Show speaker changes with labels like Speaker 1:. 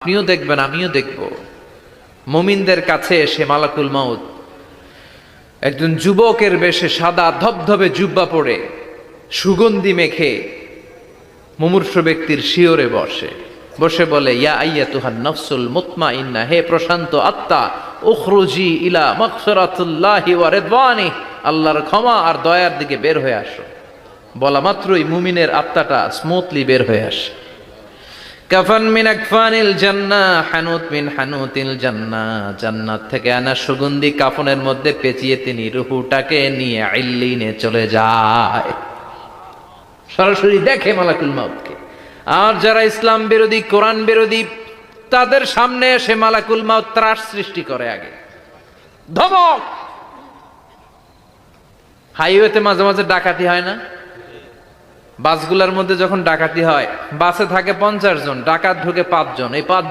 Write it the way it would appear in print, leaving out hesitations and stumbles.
Speaker 1: আপনিও দেখবেন, আমিও দেখব। মুমিনদের কাছে এসে মালাকুল মাউত একজন যুবকের বেশে সাদা ধবধবে জুব্বা পরে সুগন্ধি মেখে মুমূর্ষ ব্যক্তির শিয়রে বসে বলে, ইয়া আইয়াতুহান নাফসুল মুতমাইন্না, হে প্রশান্ত আত্মা, উখরুজি ইলা মাগফিরাতুল্লাহি ওয়া রিদওয়ানি, আল্লাহর ক্ষমা আর দয়ার দিকে বের হয়ে আসো। বলা মাত্রই মুমিনের আত্মাটা স্মুথলি বের হয়ে আসে। কাফান মিন আকফানিল জান্নাহ, হানুত মিন হানুতিল জান্নাহ, জান্নাত থেকে আনা সুগন্ধি কাফনের মধ্যে পেঁচিয়ে তিনি রূহটাকে নিয়ে ইল্লিনে চলে যায়। সরাসরি দেখে মালাকুল মাউতকে। আর যারা ইসলাম বিরোধী, কোরআন বিরোধী, তাদের সামনে এসে মালাকুল মাউত ত্রাস সৃষ্টি করে। আগে ধমক। হাইওয়েতে মাঝে মাঝে ডাকাতি হয় না? বাসগুলোর মধ্যে যখন ডাকাতি হয়, বাসে থাকে 50 জন, ডাকাত ঢুকে 5 জন। এই 5